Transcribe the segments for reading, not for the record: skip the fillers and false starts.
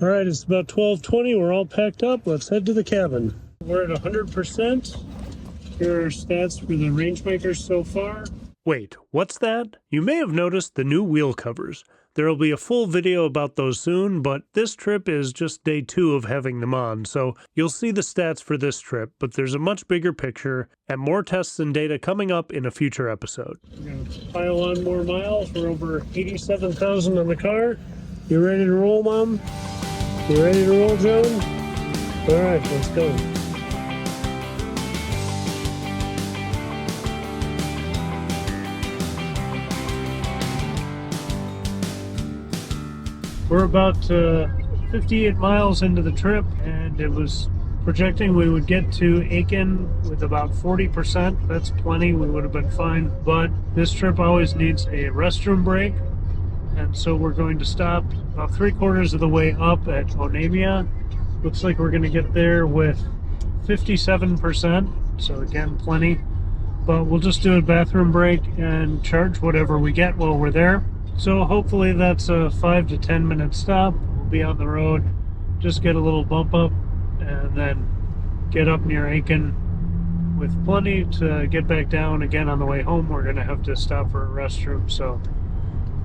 All right, it's about 12:20. We're all packed up. Let's head to the cabin. We're at 100%. Here are stats for the rangemakers so far. Wait, what's that? You may have noticed the new wheel covers. There will be a full video about those soon, but this trip is just day 2 of having them on, so you'll see the stats for this trip, but there's a much bigger picture and more tests and data coming up in a future episode. We're going to pile on more miles. We're over 87,000 on the car. You ready to roll, Mom? You ready to roll, Joan? All right, let's go. We're about 58 miles into the trip, and it was projecting we would get to Aiken with about 40%. That's plenty. We would have been fine. But this trip always needs a restroom break, and so we're going to stop about 3/4 of the way up at Onamia. Looks like we're going to get there with 57%. So again, plenty. But we'll just do a bathroom break and charge whatever we get while we're there. So hopefully that's a 5 to 10 minute stop. We'll be on the road, just get a little bump up, and then get up near Aiken with plenty to get back down. Again, on the way home, we're going to have to stop for a restroom, so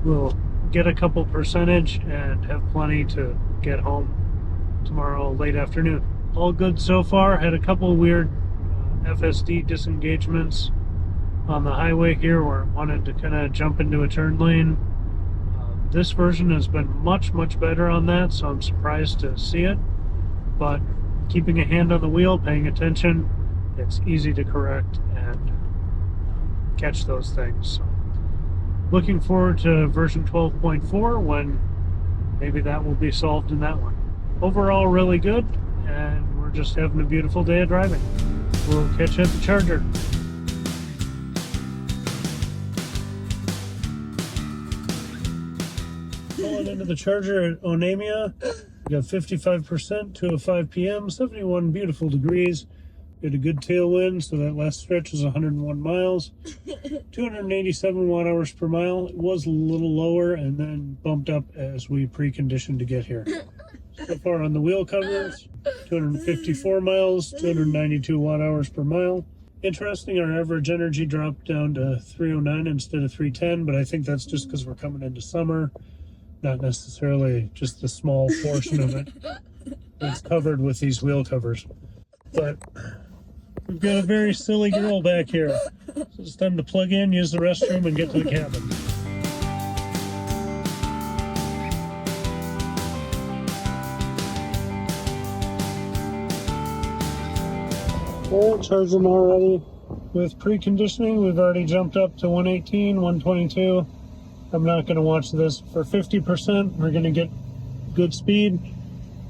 we'll get a couple percentage and have plenty to get home tomorrow late afternoon. All good so far. Had a couple weird FSD disengagements on the highway here where I wanted to kind of jump into a turn lane. This version has been much better on that, so I'm surprised to see it. But keeping a hand on the wheel, paying attention, it's easy to correct and catch those things. So looking forward to version 12.4 when maybe that will be solved in that one. Overall, really good, and we're just having a beautiful day of driving. We'll catch you at the charger. Pulling into the charger at Onamia. We got 55%, 2:05 p.m., 71 beautiful degrees. We had a good tailwind, so that last stretch was 101 miles. 287 watt-hours per mile. It was a little lower and then bumped up as we preconditioned to get here. So far on the wheel covers, 254 miles, 292 watt-hours per mile. Interesting, our average energy dropped down to 309 instead of 310, but I think that's just because we're coming into summer. Not necessarily just the small portion of it that's covered with these wheel covers. But we've got a very silly girl back here. So it's time to plug in, use the restroom, and get to the cabin. All right, charging already. With preconditioning, we've already jumped up to 118, 122. I'm not going to watch this. For 50%, we're going to get good speed,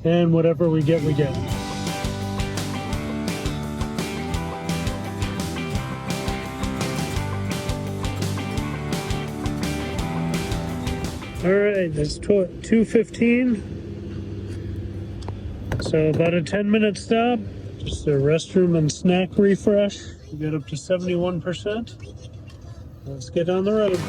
and whatever we get, we get. All right, it's 2:15. So about a 10-minute stop. Just a restroom and snack refresh. We got up to 71%. Let's get on the road.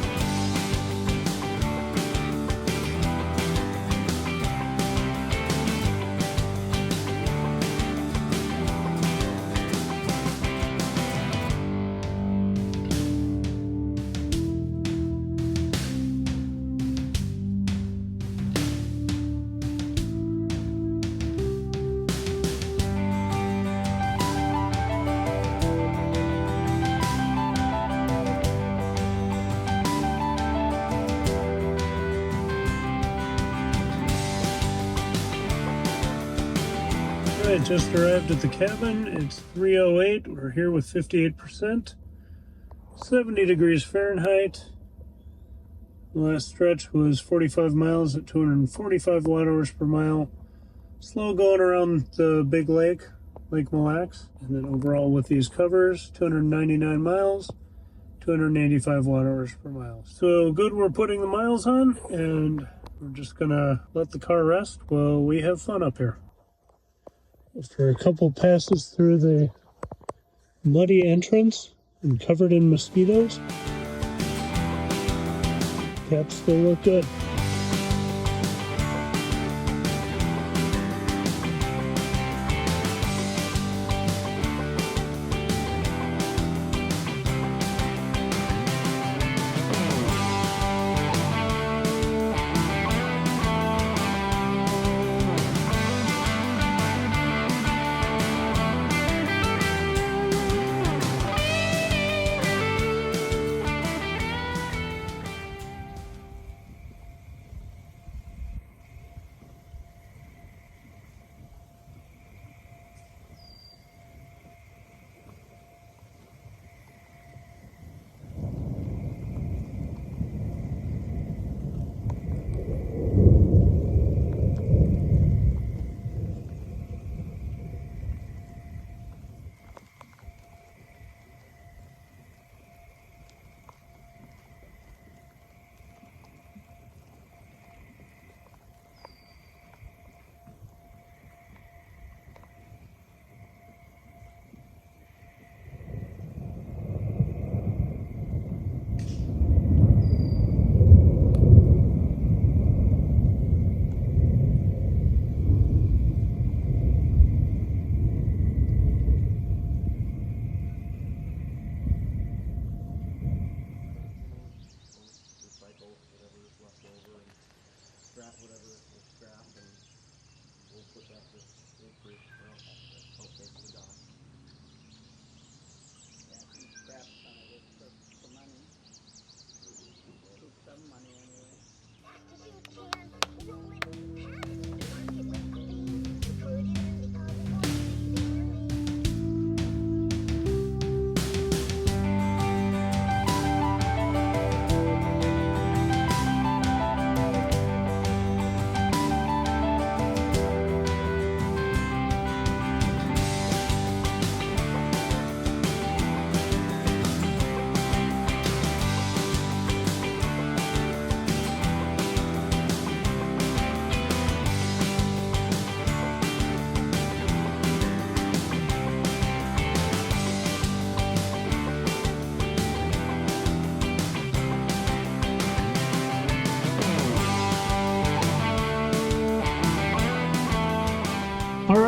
I just arrived at the cabin. It's 3:08. We're here with 58%. 70 degrees Fahrenheit. The last stretch was 45 miles at 245 watt-hours per mile. Slow going around the big lake, Lake Mille Lacs. And then overall with these covers, 299 miles, 285 watt-hours per mile. So good, we're putting the miles on, and we're just gonna let the car rest while we have fun up here. After a couple passes through the muddy entrance and covered in mosquitoes, caps still look good.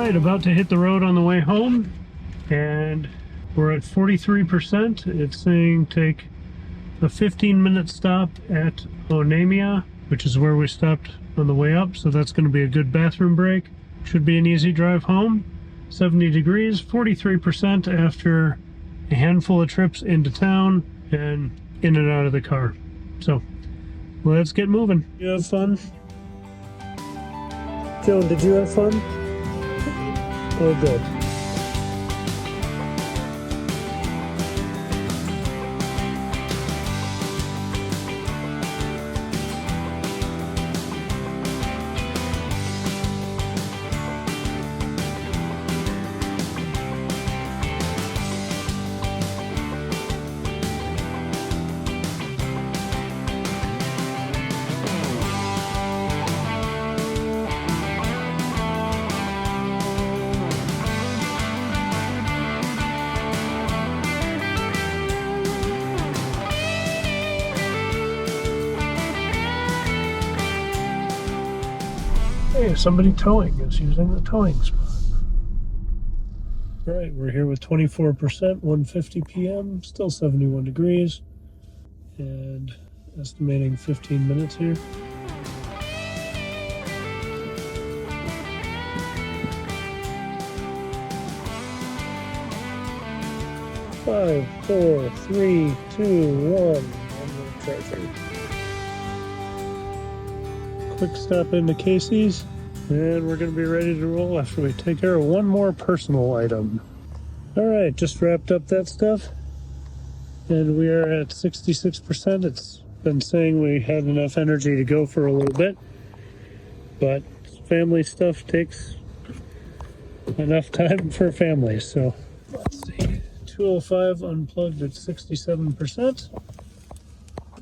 right, about to hit the road on the way home, and we're at 43%. It's saying take a 15-minute stop at Onamia, which is where we stopped on the way up, so that's going to be a good bathroom break. Should be an easy drive home. 70 degrees, 43% after a handful of trips into town and in and out of the car. So let's get moving. You have fun? Joan, did you have fun? Oh, good. Hey, somebody towing is using the towing spot. All right, we're here with 24%, 1:50 p.m., still 71 degrees, and estimating 15 minutes here. Five, four, three, two, one. I'm charging. Quick stop into Casey's, and we're going to be ready to roll after we take care of one more personal item. All right, just wrapped up that stuff, and we are at 66%. It's been saying we had enough energy to go for a little bit, but family stuff takes enough time for families. So let's see, 205 unplugged at 67%,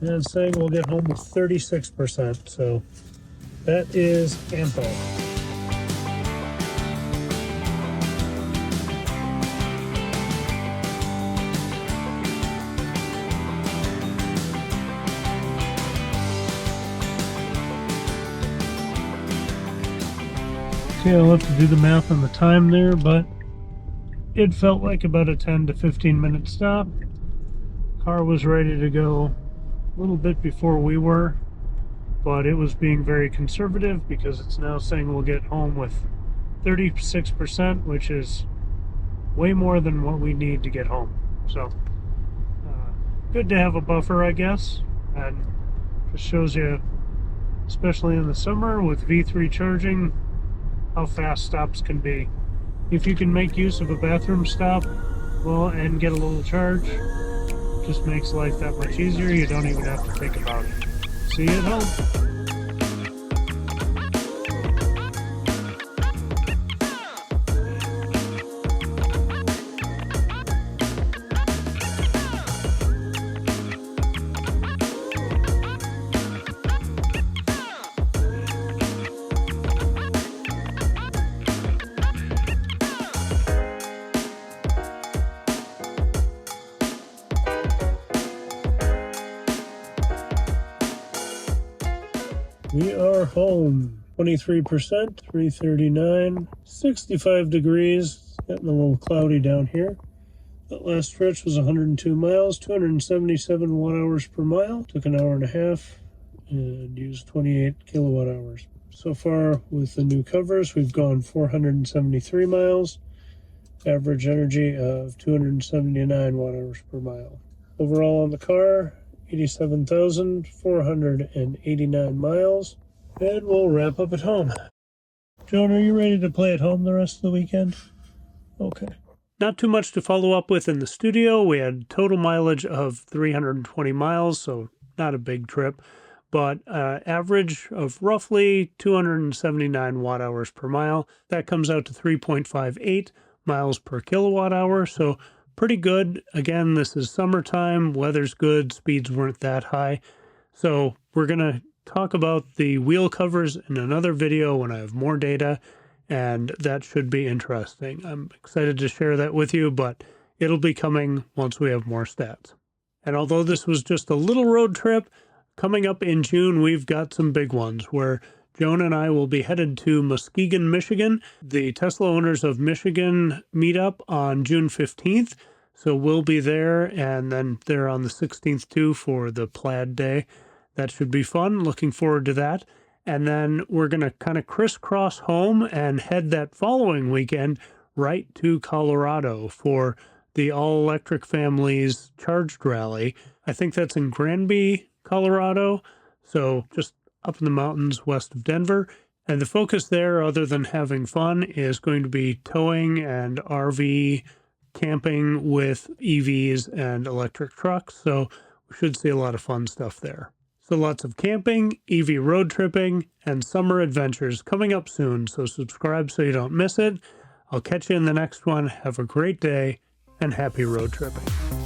and it's saying we'll get home with 36%. So that is ample. Okay, I'll have to do the math on the time there, but it felt like about a 10 to 15 minute stop. Car was ready to go a little bit before we were, but it was being very conservative because it's now saying we'll get home with 36%, which is way more than what we need to get home. So good to have a buffer, I guess, and just shows you, especially in the summer with V3 charging, how fast stops can be. If you can make use of a bathroom stop, well, and get a little charge, just makes life that much easier. You don't even have to think about it. See you at home. We are home. 23%, 339, 65 degrees. Getting a little cloudy down here. That last stretch was 102 miles, 277 watt-hours per mile. Took an hour and a half and used 28 kilowatt hours. So far with the new covers, we've gone 473 miles. Average energy of 279 watt-hours per mile. Overall on the car, 87,489 miles, and we'll wrap up at home. Joan, are you ready to play at home the rest of the weekend? Okay. Not too much to follow up with in the studio. We had total mileage of 320 miles, so not a big trip, but average of roughly 279 watt-hours per mile. That comes out to 3.58 miles per kilowatt hour, so pretty good. Again, this is summertime, weather's good, speeds weren't that high. So we're going to talk about the wheel covers in another video when I have more data, and that should be interesting. I'm excited to share that with you, but it'll be coming once we have more stats. And although this was just a little road trip, coming up in June, we've got some big ones. We're Joan and I will be headed to Muskegon, Michigan, the Tesla Owners of Michigan meetup on June 15th. So we'll be there, and then there on the 16th too for the Plaid Day. That should be fun. Looking forward to that. And then we're going to kind of crisscross home and head that following weekend right to Colorado for the all-electric families charged rally. I think that's in Granby, Colorado. So just up in the mountains west of Denver. And the focus there, other than having fun, is going to be towing and RV camping with EVs and electric trucks. So we should see a lot of fun stuff there. So lots of camping, EV road tripping, and summer adventures coming up soon. So subscribe so you don't miss it. I'll catch you in the next one. Have a great day and happy road tripping.